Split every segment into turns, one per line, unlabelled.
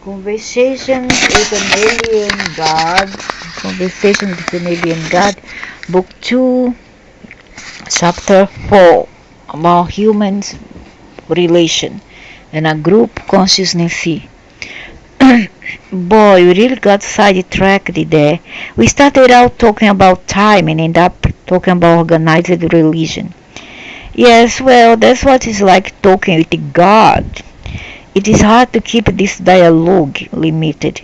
Conversations with an Alien God. Conversation with an Alien God. Book 2, Chapter 4. About humans' relation and a group consciousness. Boy, we really got sidetracked there. We started out talking about time and ended up talking about organized religion. Yes, well, that's what it's like talking with God. It is hard to keep this dialogue limited.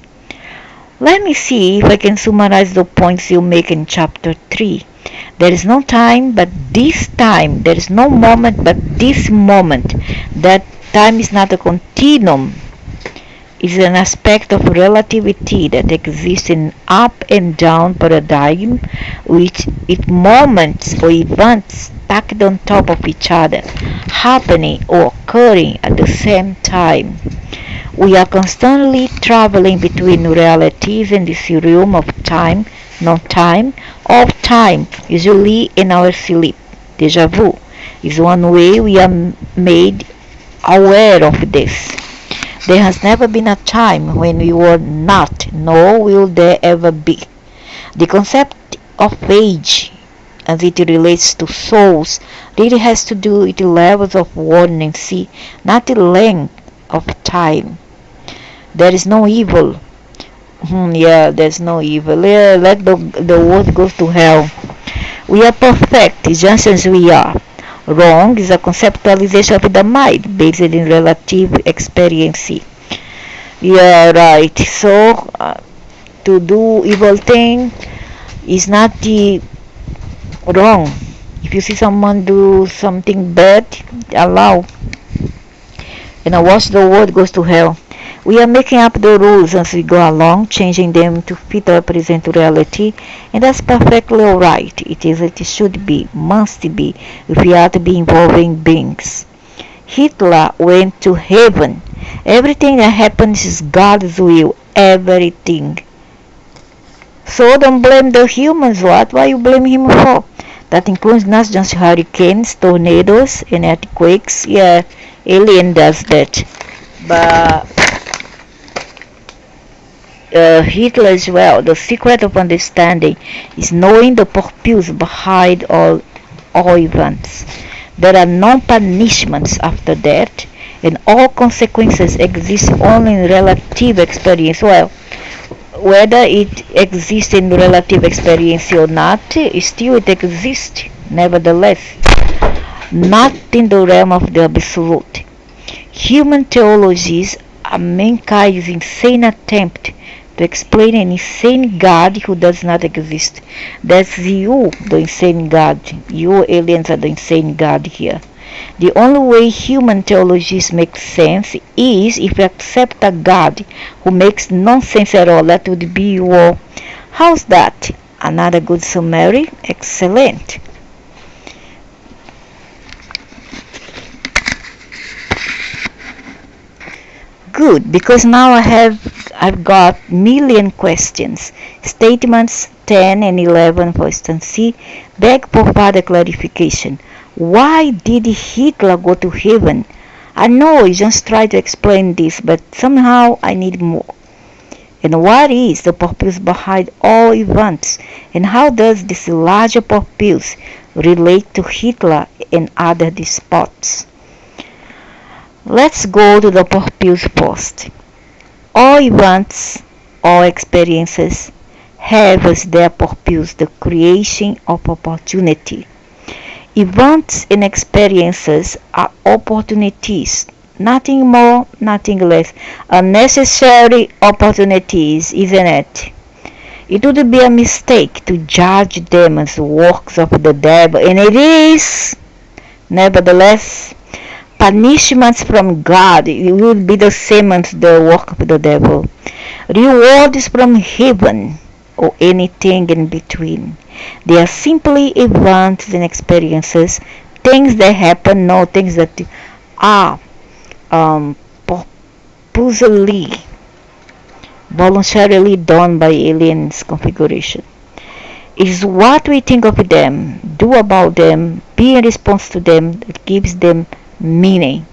Let me see if I can summarize the points you make in chapter 3. There is no time but this time. There is no moment but this moment. That time is not a continuum. It is an aspect of relativity that exists in up and down paradigm, which it moments or events stacked on top of each other, happening or occurring at the same time. We are constantly traveling between realities in this realm of time, non-time, of time, usually in our sleep. Deja vu is one way we are made aware of this. There has never been a time when we were not, nor will there ever be. The concept of age, as it relates to souls, really has to do with the levels of warnancy, not the length of time. There is no evil. Yeah, there's no evil. Yeah, let the world go to hell. We are perfect, just as we are. Wrong is a conceptualization of the mind based in relative experience. Yeah, right. So, to do evil thing is not the wrong. If you see someone do something bad, allow. Watch the world goes to hell. We are making up the rules as we go along, changing them to fit our present reality, and that's perfectly alright. It should be, must be, if we are to be involving beings. Hitler went to heaven. Everything that happens is God's will. Everything. So don't blame the humans. Why you blame him for? That includes not just hurricanes, tornadoes, and earthquakes. Yeah, alien does that. But Hitler as well. The secret of understanding is knowing the purpose behind all events. There are no punishments after death, and all consequences exist only in relative experience. Well, whether it exists in relative experience or not, still it exists, nevertheless, not in the realm of the absolute. Human theologies are mankind's insane attempt to explain an insane God who does not exist. That's you, the insane God. You aliens are the insane God here. The only way human theologies make sense is if you accept a God who makes no sense at all. That would be your... How's that? Another good summary? Excellent. Good, because now I've got million questions. Statements 10 and 11, for instance, C, beg for further clarification. Why did Hitler go to heaven? I know you just try to explain this, but somehow I need more. And what is the purpose behind all events? And how does this larger purpose relate to Hitler and other despots? Let's go to the purpose first. All events, all experiences have as their purpose the creation of opportunity. Events and experiences are opportunities, nothing more, nothing less. Unnecessary opportunities, isn't it? It would be a mistake to judge them as works of the devil, and it is. Nevertheless, punishments from God will be the same as the work of the devil. Rewards from heaven or anything in between. They are simply events and experiences, things that happen, no things that are purposely, voluntarily done by aliens configuration. It is what we think of them, do about them, be in response to them that gives them meaning.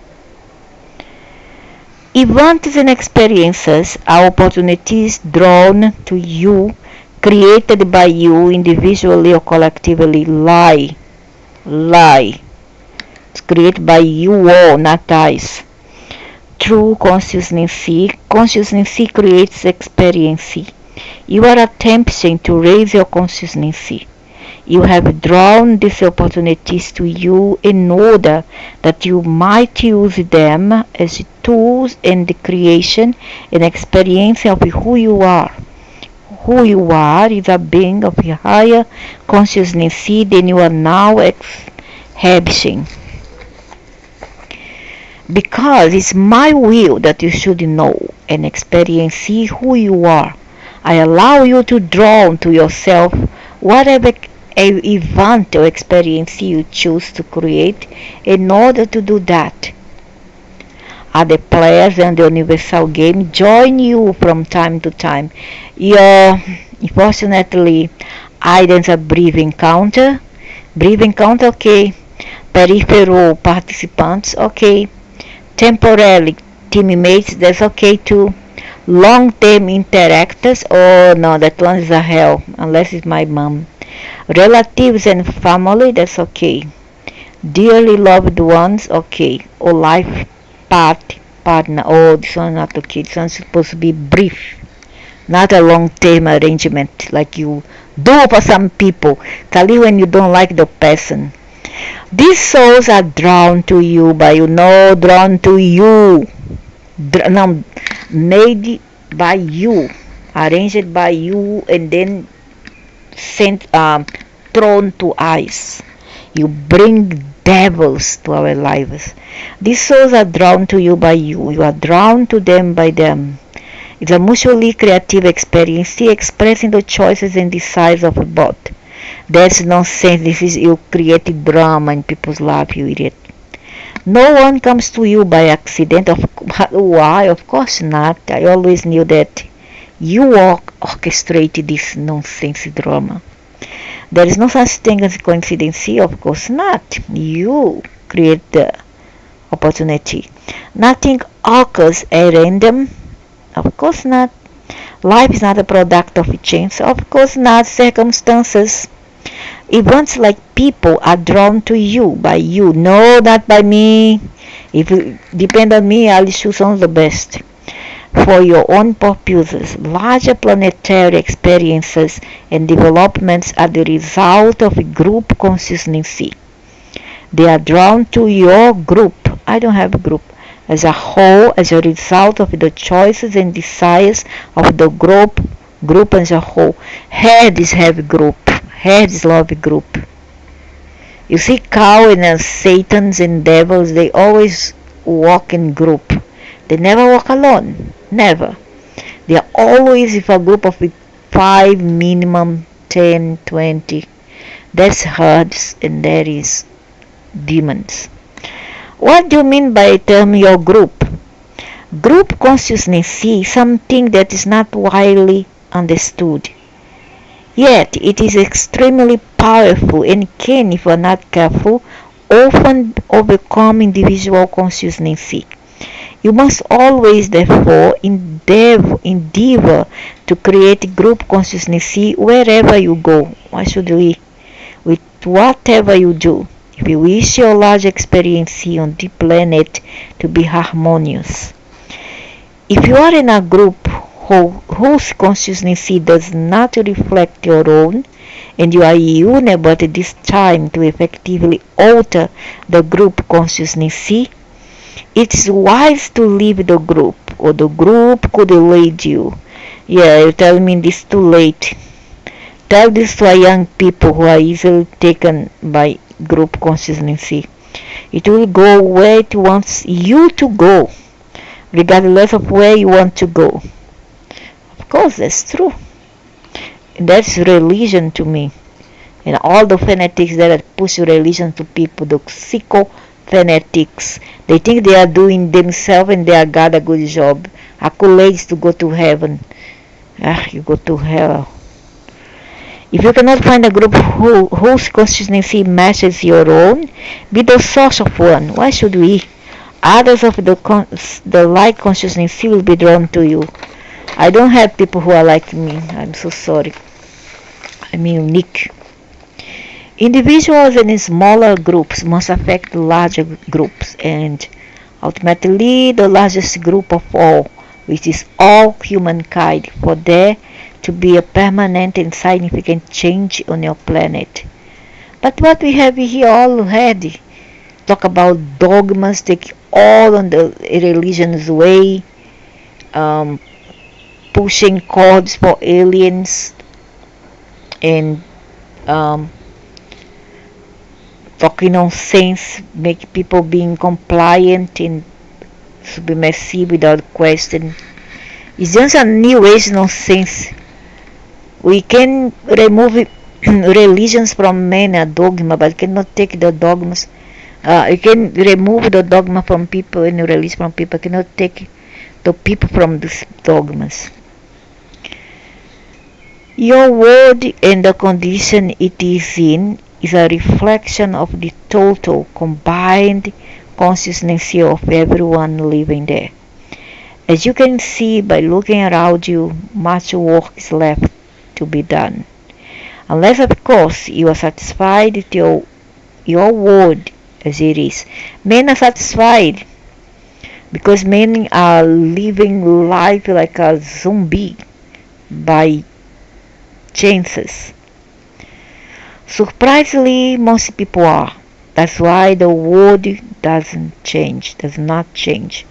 Events and experiences are opportunities drawn to you, created by you individually or collectively. Lie. It's created by you all, not us. True consciousness creates experience. You are attempting to raise your consciousness. You have drawn these opportunities to you in order that you might use them as tools in the creation and experience of who you are. Who you are is a being of a higher consciousness than you are now exhibiting. Because it's my will that you should know and experience who you are. I allow you to draw to yourself whatever event or experience you choose to create in order to do that. Other players in the universal game join you from time to time. Unfortunately, items a brief encounter. Brief encounter, okay. Peripheral participants, okay. Temporarily teammates, that's okay too. Long-term interactors, oh no, that one is a hell, unless it's my mom. Relatives and family, that's okay. Dearly loved ones, okay. Or life partner, oh, this one not okay. This one's supposed to be brief, not a long-term arrangement like you do for some people. Tell you when you don't like the person. These souls are drawn to you by you know, drawn to you, made by you, arranged by you, and then sent, thrown to us. You bring devils to our lives. These souls are drawn to you by you. You are drawn to them by them. It's a mutually creative experience expressing the choices and desires of both. That's nonsense. This is you created drama and people's love, you idiot. No one comes to you by accident. Why? Of course not. I always knew that you orchestrated this nonsense drama. There is no such thing as coincidence. Of course not. You create the opportunity. Nothing occurs at random. Of course not. Life is not a product of chance. Of course not. Circumstances. Events like people are drawn to you by you. No, not by me. If you depend on me, I'll choose on the best. For your own purposes, larger planetary experiences and developments are the result of a group consciousness. They are drawn to your group. I don't have a group. As a whole, as a result of the choices and desires of the group as a whole. Heads have a group. Heads love a group. You see, cow and satans and devils, they always walk in group. They never walk alone. Never. They are always with a group of 5, minimum 10, 20. That's herds and that is demons. What do you mean by the term your group? Group consciousness is something that is not widely understood. Yet it is extremely powerful and can, if you are not careful, often overcome individual consciousness. You must always, therefore, endeavor to create group consciousness wherever you go. Why should we? With whatever you do, if you wish your large experience on the planet to be harmonious. If you are in a group whose consciousness does not reflect your own, and you are unable at this time to effectively alter the group consciousness, it is wise to leave the group, or the group could lead you. Yeah, you tell me this too late. Tell this to young people who are easily taken by group consciousness. It will go where it wants you to go, regardless of where you want to go. Of course, that's true. That's religion to me. And all the fanatics that push religion to people, the psycho-fanatics, they think they are doing themselves and they are got a good job. Accolades to go to heaven. You go to hell. If you cannot find a group whose consciousness matches your own, be the source of one. Why should we? Others of the like consciousness will be drawn to you. I don't have people who are like me. I'm so sorry. I'm unique. Individuals and smaller groups must affect larger groups and ultimately the largest group of all, which is all humankind, for there to be a permanent and significant change on your planet. But what we have here already, talk about dogmas, take all on the religion's way, um, pushing codes for aliens, and um, talking nonsense, make people being compliant and submissive without question. It's just a new age nonsense. We can remove religions from men, a dogma, but cannot take the dogmas. You can remove the dogma from people and release from people. Cannot take the people from these dogmas. Your world and the condition it is in is a reflection of the total combined consciousness of everyone living there. As you can see by looking around you, much work is left to be done. Unless, of course, you are satisfied with your world as it is. Men are satisfied because men are living life like a zombie by chances. Surprisingly, most people are. That's why the world does not change.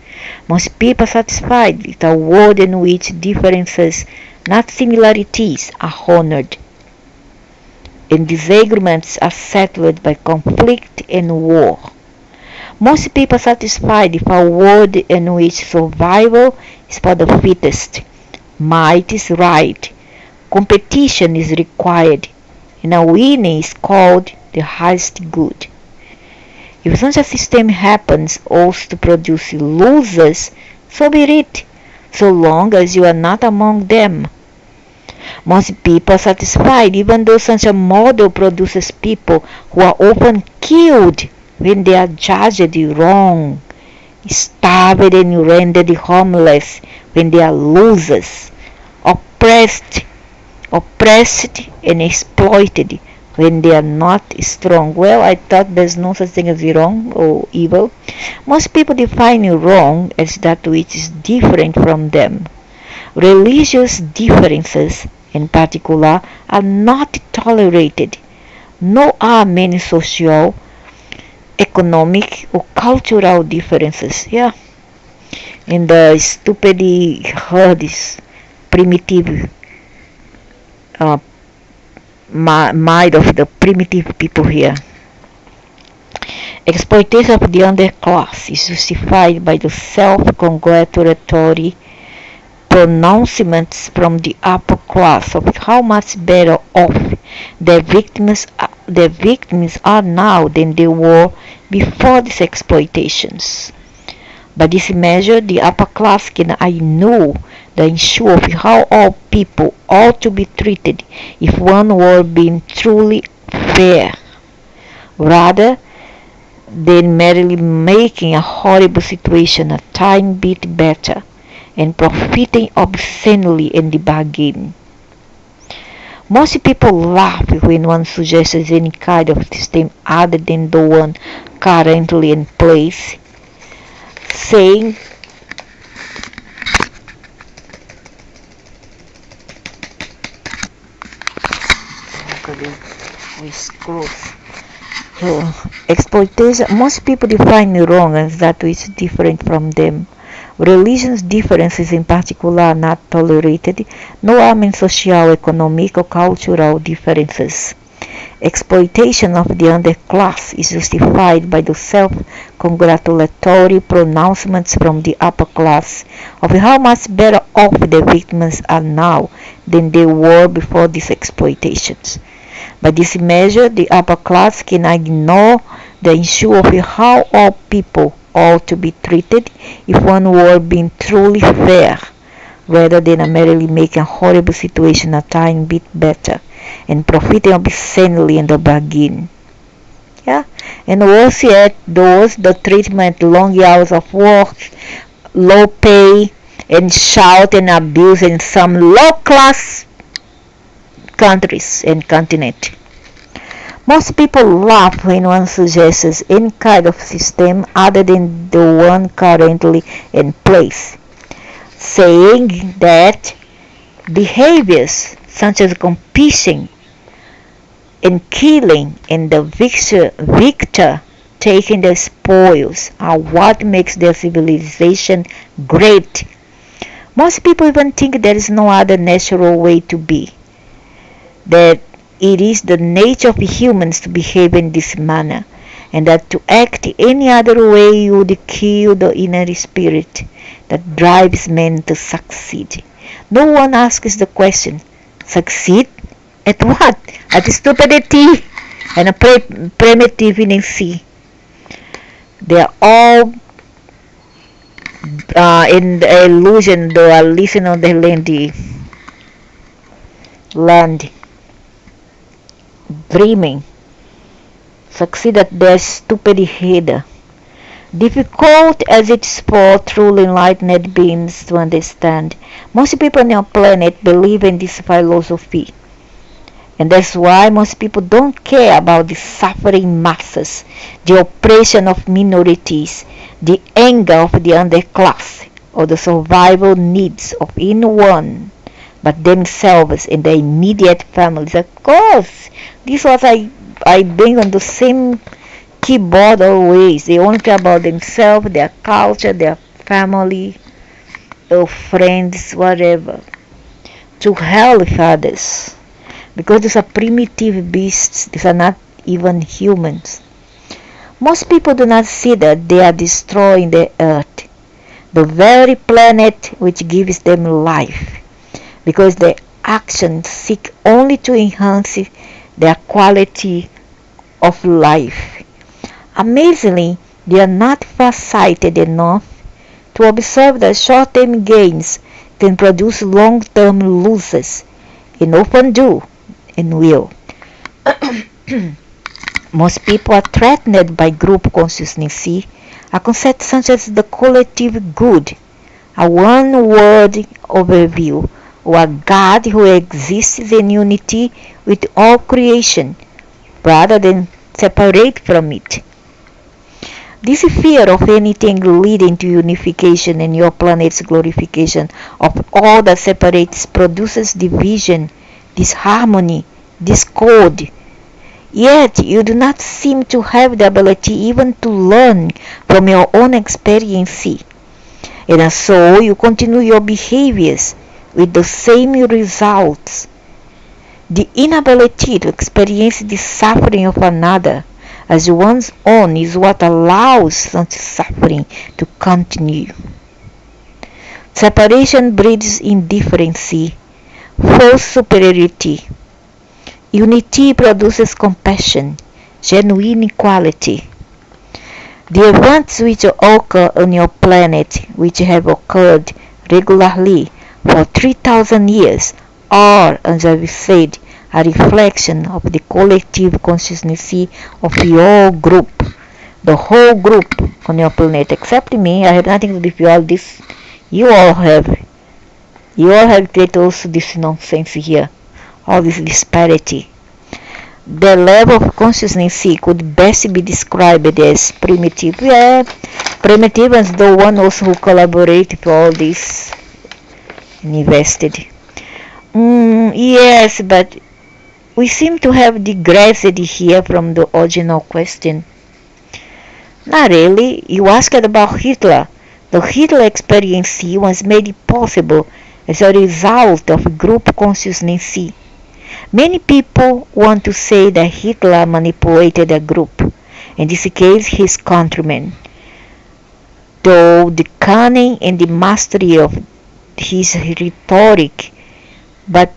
Most people are satisfied with a world in which differences, not similarities, are honored, and disagreements are settled by conflict and war. Most people are satisfied with a world in which survival is for the fittest, might is right, competition is required, and a winning is called the highest good. If such a system happens also to produce losers, so be it, so long as you are not among them. Most people are satisfied even though such a model produces people who are often killed when they are judged wrong, starved and rendered homeless when they are losers, oppressed and exploited when they are not strong. Well, I thought there's no such thing as wrong or evil. Most people define wrong as that which is different from them. Religious differences, in particular, are not tolerated, nor are many social, economic, or cultural differences. Yeah, in the stupidly herdis, primitive uh, mind of the primitive people here. Exploitation of the underclass is justified by the self-congratulatory pronouncements from the upper class of how much better off their victims are now than they were before these exploitations. By this measure, the upper class can know the issue of how all people ought to be treated if one were being truly fair, rather than merely making a horrible situation a tiny bit better and profiting obscenely in the bargain. Most people laugh when one suggests any kind of system other than the one currently in place, saying exploitation. Most people define wrong as that which is different from them. Religious differences in particular are not tolerated, nor are social, economic, or cultural differences. Exploitation of the underclass is justified by the self-congratulatory pronouncements from the upper class of how much better off the victims are now than they were before these exploitations. By this measure, the upper class can ignore the issue of how all people ought to be treated if one were being truly fair, rather than merely making a horrible situation a tiny bit better and profiting obscenely in the bargain. Yeah, and worse yet, those the treatment, long hours of work, low pay, and shout and abuse in some low-class countries and continent. Most people laugh when one suggests any kind of system other than the one currently in place, saying that behaviors such as competition and killing and the victor taking the spoils are what makes their civilization great. Most people even think there is no other natural way to be, that it is the nature of humans to behave in this manner, and that to act any other way would kill the inner spirit that drives men to succeed. No one asks the question, succeed at what? At stupidity and a primitiveness. They are all in the illusion, they are living on the land, dreaming, succeed at their stupid head. Difficult as it is for truly enlightened beings to understand, most people on our planet believe in this philosophy. And that's why most people don't care about the suffering masses, the oppression of minorities, the anger of the underclass, or the survival needs of anyone but themselves and their immediate families. Of course, this was I bring on the same keyboard always. They only care about themselves, their culture, their family, their friends, whatever. To hell with others. Because these are primitive beasts, these are not even humans. Most people do not see that they are destroying the earth, the very planet which gives them life, because their actions seek only to enhance their quality of life. Amazingly, they are not far-sighted enough to observe that short-term gains can produce long-term losses, and often do and will. Most people are threatened by group consciousness, a concept such as the collective good, a one-word overview, or a God who exists in unity with all creation, rather than separate from it. This fear of anything leading to unification and your planet's glorification of all that separates produces division, disharmony, discord. Yet you do not seem to have the ability even to learn from your own experience. And so you continue your behaviors with the same results. The inability to experience the suffering of another as one's own is what allows such suffering to continue. Separation breeds indifference, false superiority. Unity produces compassion, genuine equality. The events which occur on your planet, which have occurred regularly for 3,000 years, are, as I said, a reflection of the collective consciousness of your group, the whole group on your planet. Except me, I have nothing to do with all this. You all have created also this nonsense here, all this disparity. The level of consciousness could best be described as primitive. Yeah, primitive as the one also who collaborated for all this and invested. Yes, but we seem to have digressed here from the original question. Not really. You asked about Hitler. The Hitler experience was made possible as a result of group consciousness. Many people want to say that Hitler manipulated a group, in this case his countrymen, though the cunning and the mastery of his rhetoric, but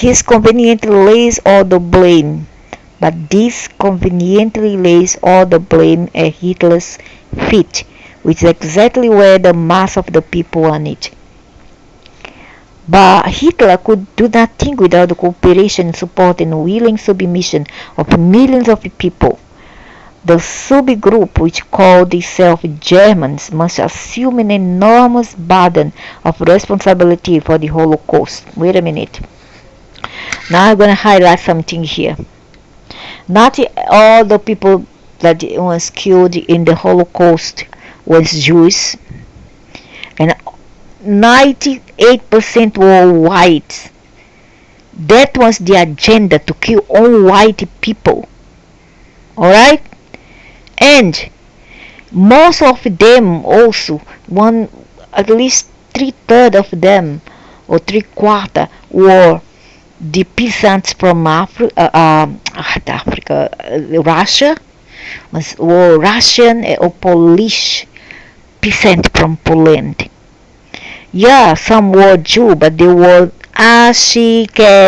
this conveniently lays all the blame at Hitler's feet, which is exactly where the mass of the people want it. But Hitler could do nothing without the cooperation, support, and willing submission of millions of people. The subgroup, which called itself Germans, must assume an enormous burden of responsibility for the Holocaust. Wait a minute. Now I'm going to highlight something here. Not all the people that was killed in the Holocaust was Jews, and 98% were white. That was the agenda, to kill all white people. Alright? And most of them also, at least 3/3 of them, or 3/4, were the peasants from Russia, were Russian or Polish peasants from Poland. Yeah, some were Jew, but they were Ashkenazis,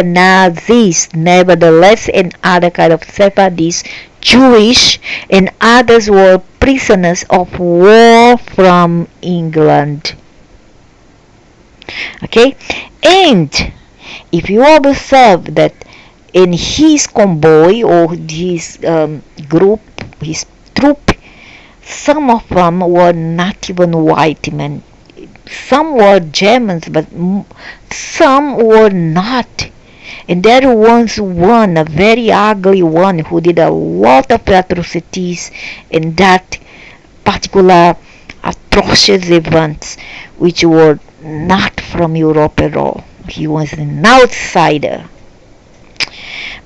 nevertheless, and other kind of Sephardists, Jewish, and others were prisoners of war from England. Okay, and if you observe that in his convoy or his group, his troop, some of them were not even white men. Some were Germans, but some were not. And there was one, a very ugly one, who did a lot of atrocities in that particular atrocious events, which were not from Europe at all. He was an outsider.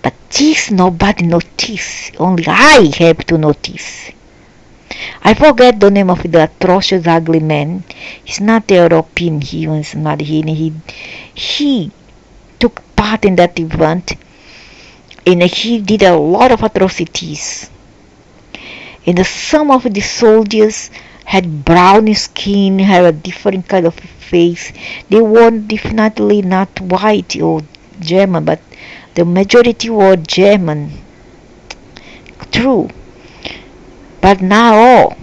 But this nobody noticed. Only I have to notice. I forget the name of the atrocious ugly man. He's not European. He was not here. He took part in that event, and he did a lot of atrocities. And some of the soldiers had brown skin, had a different kind of face. They were definitely not white or German, but the majority were German. True. But not all.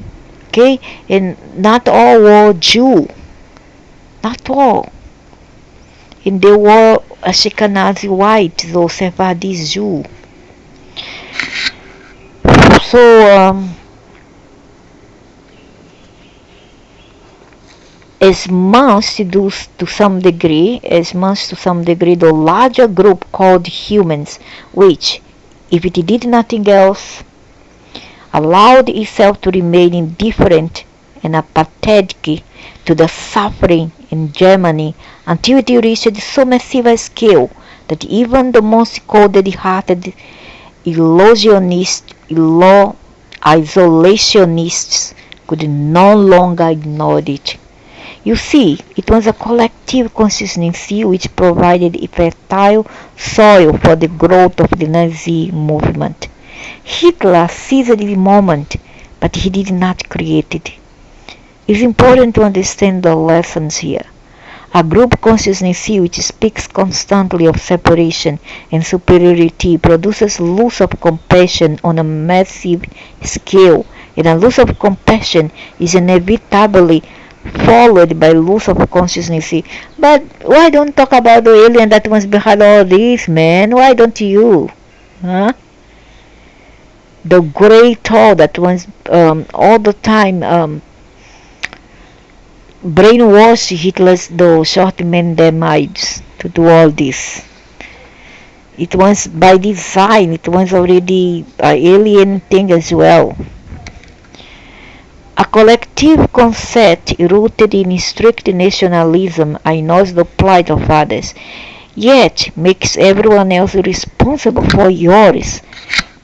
Okay? And not all were Jew. Not all. And they were Ashkenazi white, those Sephardi's Jew. So, as much to some degree, the larger group called humans, which, if it did nothing else, allowed itself to remain indifferent and apathetic to the suffering in Germany until it reached so massive a scale that even the most cold-hearted isolationists could no longer ignore it. You see, it was a collective consciousness which provided a fertile soil for the growth of the Nazi movement. Hitler seized the moment, but he did not create it. It's important to understand the lessons here. A group consciousness which speaks constantly of separation and superiority produces loss of compassion on a massive scale, and a loss of compassion is inevitably followed by loss of consciousness. But why don't talk about the alien that was behind all this, man? Why don't you? Huh? The great thought that was all the time brainwash Hitler's short men their minds to do all this. It was by design. It was already an alien thing as well. A collective concept rooted in strict nationalism ignores the plight of others, yet makes everyone else responsible for yours,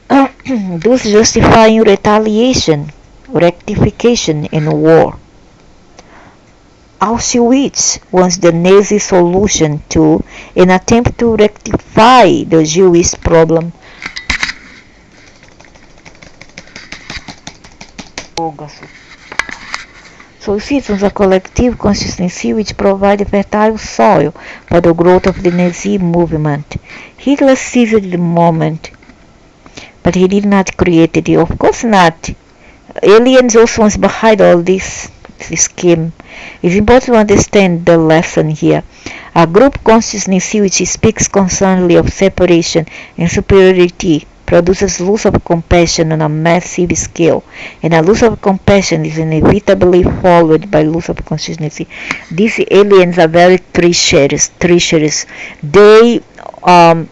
thus justifying retaliation, rectification, and war. Auschwitz was the Nazi solution to an attempt to rectify the Jewish problem. So you see, it was a collective consciousness which provided fertile soil for the growth of the Nazi movement. Hitler seized the moment, but he did not create it. Of course not. Aliens also was behind all this scheme. It's important to understand the lesson here. A group consciousness which speaks constantly of separation and superiority produces loss of compassion on a massive scale, and a loss of compassion is inevitably followed by loss of consciousness. These aliens are very treacherous. They um,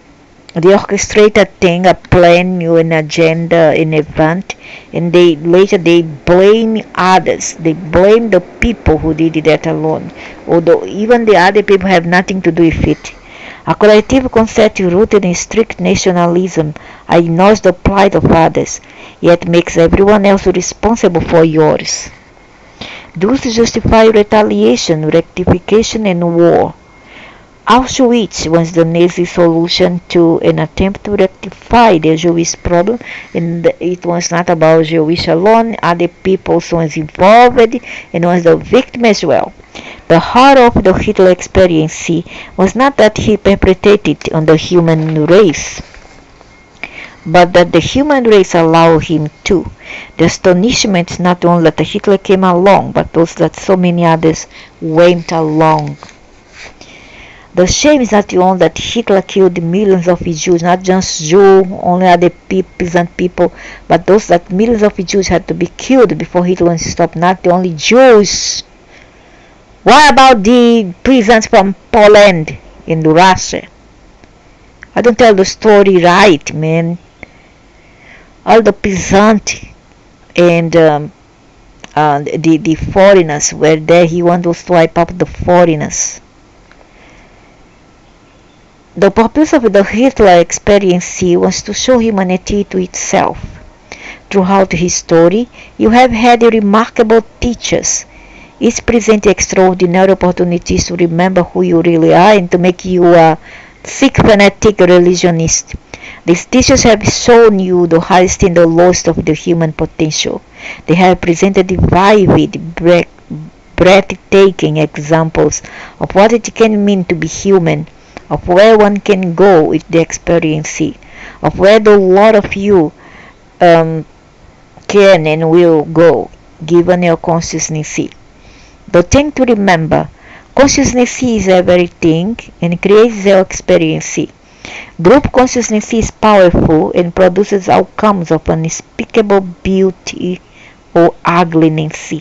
they orchestrate a thing, a plan, an agenda, an event, and they blame others. They blame the people who did that alone, although even the other people have nothing to do with it. A collective concept rooted in strict nationalism ignores the plight of others, yet makes everyone else responsible for yours. Thus justify retaliation, rectification, and war. Auschwitz was the Nazi solution to an attempt to rectify the Jewish problem, and it was not about Jewish alone, other people was involved and was the victim as well. The heart of the Hitler experience was not that he perpetrated on the human race, but that the human race allowed him to. The astonishment is not only that Hitler came along, but also that so many others went along. The shame is not only that Hitler killed millions of Jews, not just Jews, only other peasant people, but those that millions of Jews had to be killed before Hitler stopped, not only Jews. What about the peasants from Poland and Russia? I don't tell the story right, man. All the peasants and the foreigners were there. He wanted to wipe out the foreigners. The purpose of the Hitler experience was to show humanity to itself. Throughout history, you have had remarkable teachers. Each present extraordinary opportunities to remember who you really are and to make you a sick fanatic religionist. These teachers have shown you the highest and the lowest of the human potential. They have presented vivid, breathtaking examples of what it can mean to be human, of where one can go with the experience, of where the lot of you can and will go, given your consciousness. The thing to remember, consciousness is everything and creates your experience. Group consciousness is powerful and produces outcomes of unspeakable beauty or ugliness.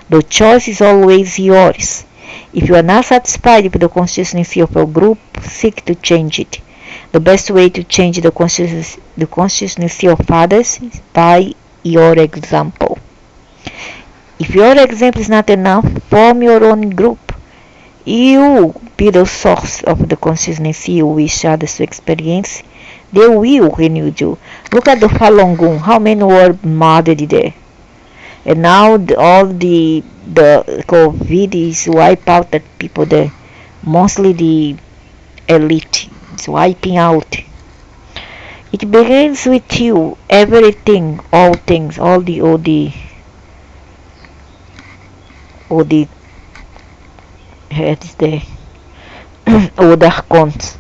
The choice is always yours. If you are not satisfied with the consciousness of a group, seek to change it. The best way to change the consciousness of others is by your example. If your example is not enough, form your own group. You be the source of the consciousness you wish others to experience. They will when you do. Look at the Falun Gong. How many were murdered there? And now all the COVID is wipe out the people there. Mostly the elite is wiping out. It begins with you. Everything, all things, all the heads there. Other cons.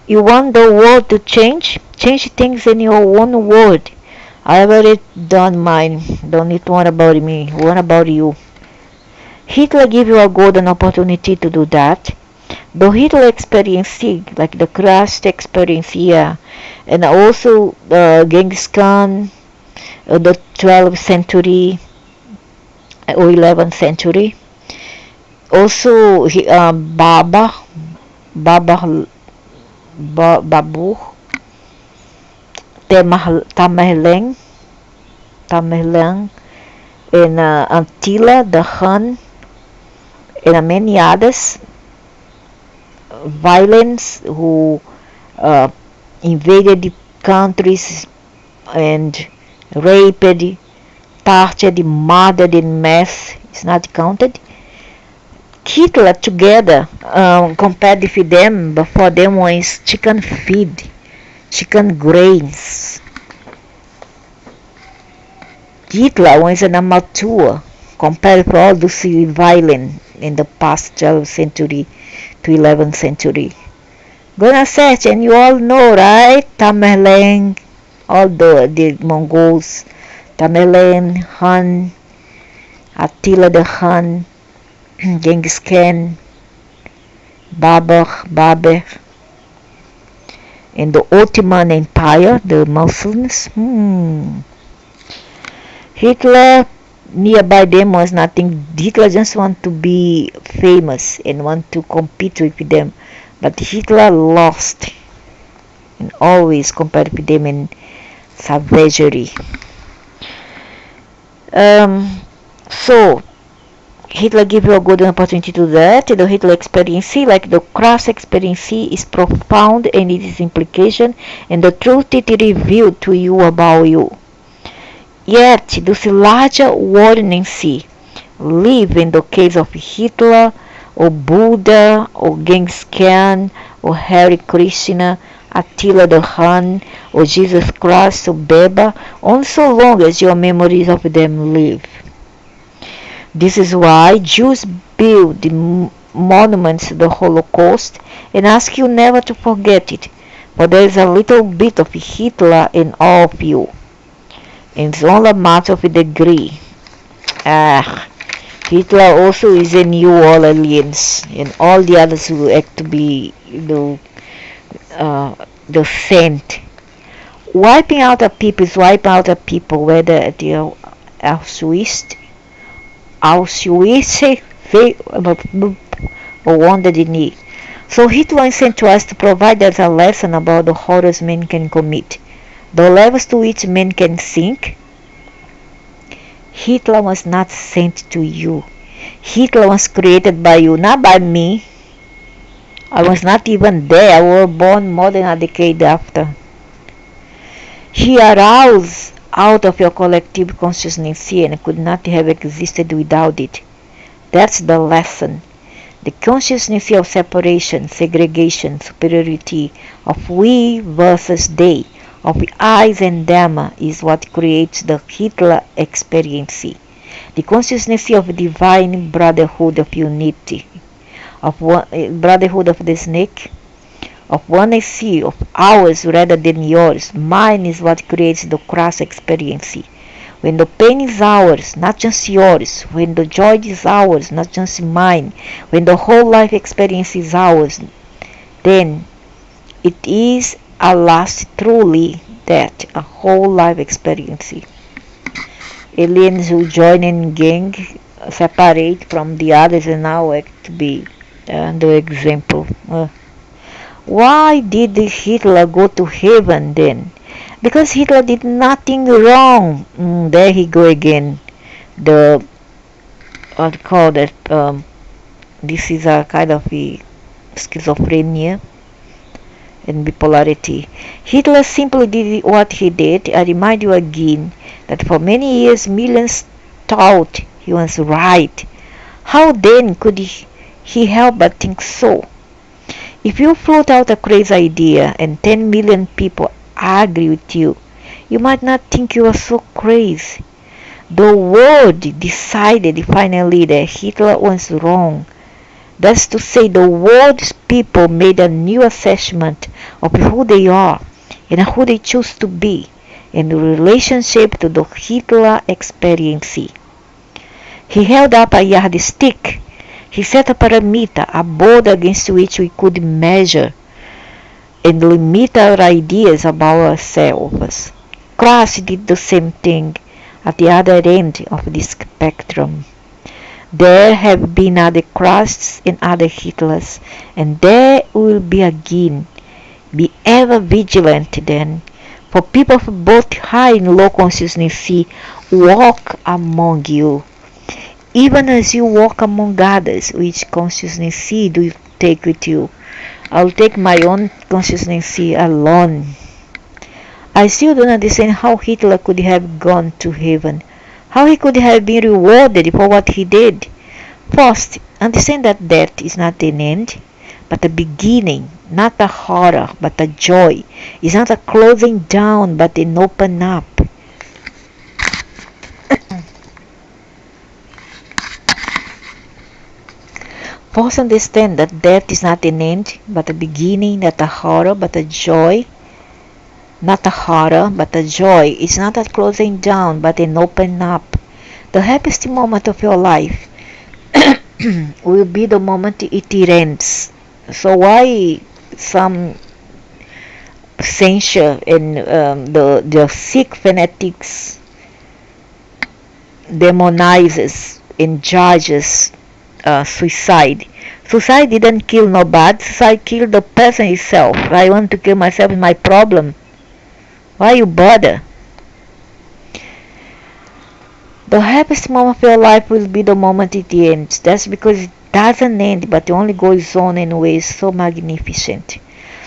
You want the world to change? Change things in your own world. I already done mine. Don't need to worry about me. What about you? Hitler gave you a golden opportunity to do that. The Hitler experience, like the Christ experience here, and also Genghis Khan, the 12th century or 11th century. Also, Babu, Tamerlane, and Attila the Hun, and many others. Violence who invaded the countries and raped, tortured, murdered in mass is not counted. Hitler together compared with them, but for them was chicken feed, chicken grains. Hitler was an amateur compared to all those violent in the past 12th century to 11th century. Gonna search and you all know, right? Tamerlane, all the Mongols, Tamerlane, Han, Attila the Hun, Genghis Khan, Babur. And the Ottoman Empire, the Muslims, Hitler nearby them was nothing. Hitler just want to be famous and want to compete with them. But Hitler lost and always compared with them in savagery. So Hitler give you a good opportunity to do that. The Hitler experience, like the cross experience, is profound in its implication and the truth it revealed to you about you. Yet, this larger warning live in the case of Hitler or Buddha or Genghis Khan or Hare Krishna, Attila the Hun or Jesus Christ or Beba, on so long as your memories of them live. This is why Jews build monuments to the Holocaust and ask you never to forget it, for there is a little bit of Hitler in all of you. And it's only a matter of degree. Hitler also is in New Orleans, and all the others who act to be the saint. Wiping out a people is wiping out a people, whether at the Auschwitz, or Wounded Knee. So Hitler is sent to us to provide us a lesson about the horrors men can commit, the levels to which men can sink. Hitler was not sent to you. Hitler was created by you, not by me. I was not even there. I was born more than a decade after. He arose out of your collective consciousness and could not have existed without it. That's the lesson. The consciousness of separation, segregation, superiority, of we versus they, of I and them is what creates the Hitler experience. The consciousness of divine brotherhood of unity, of brotherhood of the snake, of oneness of ours rather than yours. Mine is what creates the cross experience. When the pain is ours, not just yours. When the joy is ours, not just mine. When the whole life experience is ours, then it is at last truly that, a whole life experience. Aliens who join in gang separate from the others and now act to be the example. Why did Hitler go to heaven then? Because Hitler did nothing wrong. There he go again. The what do you call that? This is a kind of a schizophrenia and bipolarity. Hitler simply did what he did. I remind you again that for many years millions thought he was right. How then could he help but think so? If you float out a crazy idea and 10 million people agree with you, you might not think you are so crazy. The world decided finally that Hitler was wrong. That's to say, the world's people made a new assessment of who they are and who they choose to be in relationship to the Hitler experience. He held up a yardstick. He set a parameter, a board against which we could measure and limit our ideas about ourselves. Class did the same thing at the other end of this spectrum. There have been other Christs and other Hitlers, and there will be again. Be ever vigilant then, for people of both high and low consciousness walk among you. Even as you walk among others, which consciousness do you take with you? I'll take my own consciousness alone. I still don't understand how Hitler could have gone to heaven, how he could have been rewarded for what he did. First, understand that death is not an end, but a beginning, not a horror, but a joy. It's not a closing down, but an open up. First, understand that death is not an end, but a beginning, not a horror, but a joy. Not a horror, but a joy. It's not a closing down, but an open up. The happiest moment of your life will be the moment it ends. So why some censure and the sick fanatics demonizes and judges suicide. Suicide didn't kill nobody. Suicide killed the person itself. I want to kill myself is my problem. Why you bother? The happiest moment of your life will be the moment it ends. That's because it doesn't end, but it only goes on in ways so magnificent,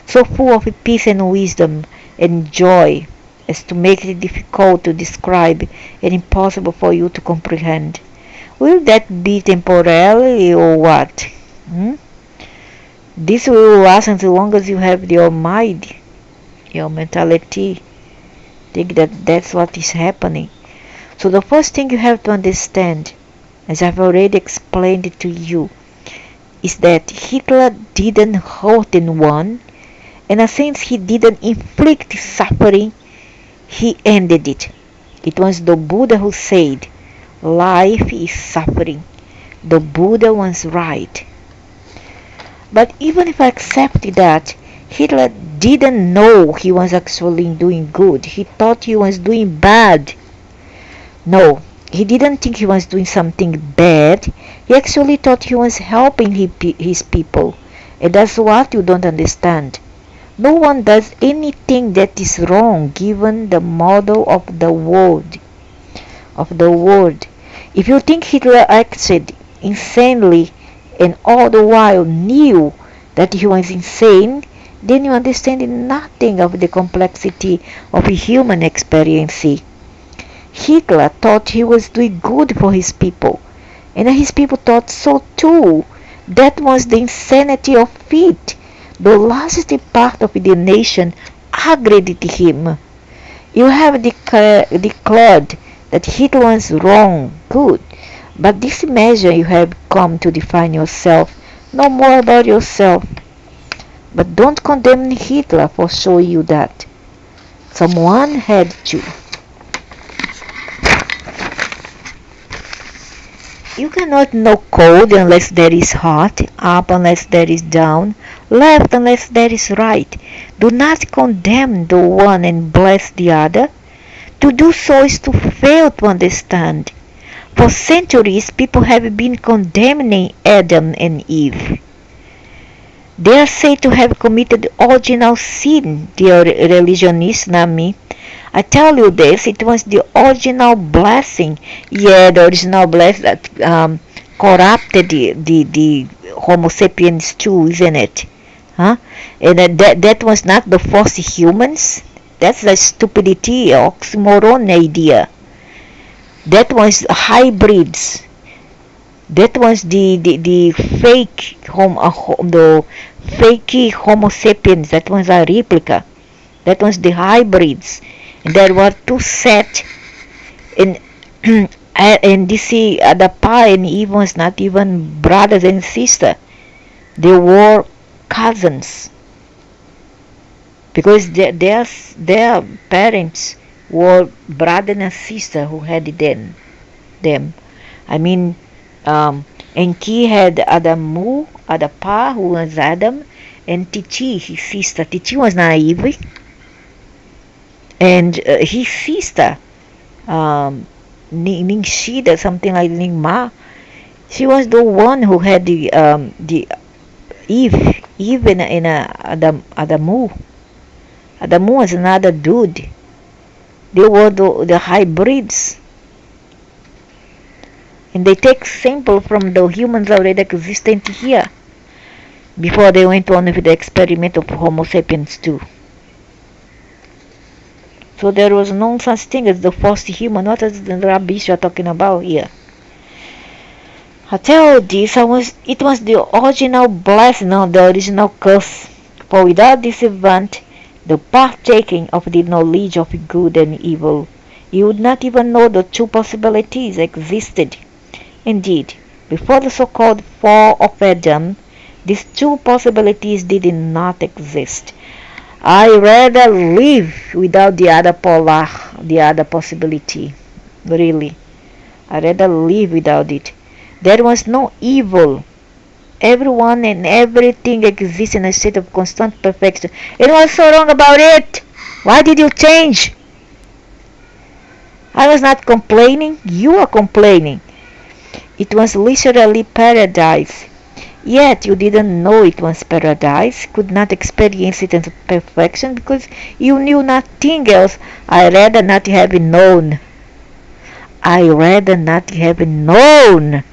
so full of peace and wisdom and joy as to make it difficult to describe and impossible for you to comprehend. Will that be temporary or what? Hmm? This will last as long as you have your mind, your mentality. Think that that's what is happening. So the first thing you have to understand, as I've already explained it to you, is that Hitler didn't hurt anyone, and since he didn't inflict suffering, he ended it. It was the Buddha who said, life is suffering. The Buddha was right. But even if I accepted that, Hitler didn't know he was actually doing good. He thought he was doing bad. No, he didn't think he was doing something bad. He actually thought he was helping his people. And that's what you don't understand. No one does anything that is wrong given the model of the world. If you think Hitler acted insanely and all the while knew that he was insane, then you understand nothing of the complexity of human experience. Hitler thought he was doing good for his people, and his people thought so too. That was the insanity of it. The last part of the nation agreed with him. You have declared that Hitler was wrong, good, but this measure you have come to define yourself, know more about yourself. But don't condemn Hitler for showing you that. Someone had to. You cannot know cold unless there is hot, up unless there is down, left unless there is right. Do not condemn the one and bless the other. To do so is to fail to understand. For centuries, people have been condemning Adam and Eve. They are said to have committed the original sin, the religionists, not me. I tell you this, it was the original blessing. Yeah, the original blessing that corrupted the Homo sapiens too, isn't it? Huh? And that was not the first humans. That's a stupidity, oxymoron idea. That was hybrids. That was the fake the fake Homo sapiens. That was a replica. That was the hybrids. And there were two sets. And and this the Pa and Eve was not even brothers and sisters. They were cousins. Because their parents were brother and sister who had them. I mean, Enki had Adamu, Adapa, who was Adam, and Titi, his sister. Titi was naive, and his sister, Ningshida, something like Ningma, she was the one who had the Eve in Adamu. Adamu was another dude. They were the hybrids. And they take sample from the humans already existent here before they went on with the experiment of Homo sapiens too. So there was no such thing as the first human. What is the rubbish you are talking about here? I tell you this, it was the original blessing, not the original curse. For without this event, the partaking of the knowledge of good and evil, you would not even know the two possibilities existed. Indeed, before the so-called fall of Adam, these two possibilities did not exist. I rather live without the other possibility. Really. I rather live without it. There was no evil everyone and everything exists in a state of constant perfection. And what's so wrong about it? Why did you change? I was not complaining. You are complaining. It was literally paradise. Yet you didn't know it was paradise, could not experience it as perfection because you knew nothing else. I rather not have known. I rather not have known.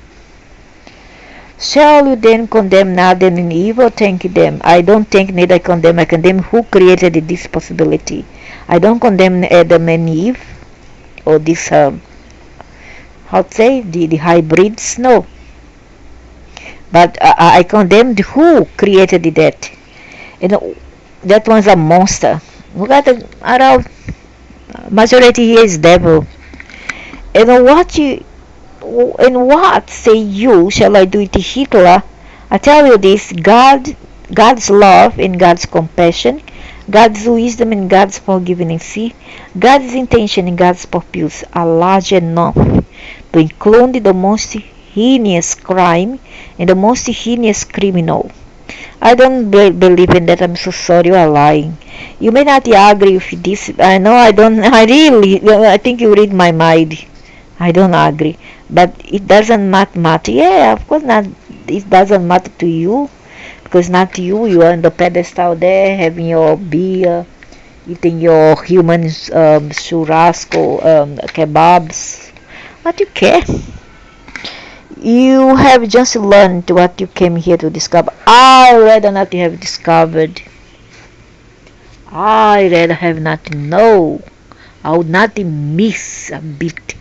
Shall you then condemn Adam and Eve or thank them? I don't thank neither condemn. I condemn who created this possibility. I don't condemn Adam and Eve or this, how to say, the hybrids. No. But I condemned who created that. And that was a monster. Look at around majority here is devil. And what say you shall I do to Hitler? I tell you this, God's love and God's compassion, God's wisdom and God's forgiveness, God's intention and God's purpose are large enough to include the most heinous crime and the most heinous criminal. I don't believe in that. I'm so sorry, you are lying. You may not agree with this. I know I don't. I think you read my mind. I don't agree. But it doesn't matter. Yeah, of course not. It doesn't matter to you. Because not you. You are on the pedestal there, having your beer, eating your human churrasco, kebabs. What you care? You have just learned what you came here to discover. I rather not have discovered. I rather have not know. I would not miss a bit.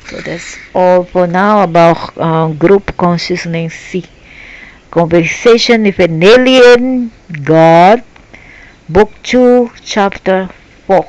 So that's all for now about group consciousness. Conversation with an alien God. Book 2, Chapter 4.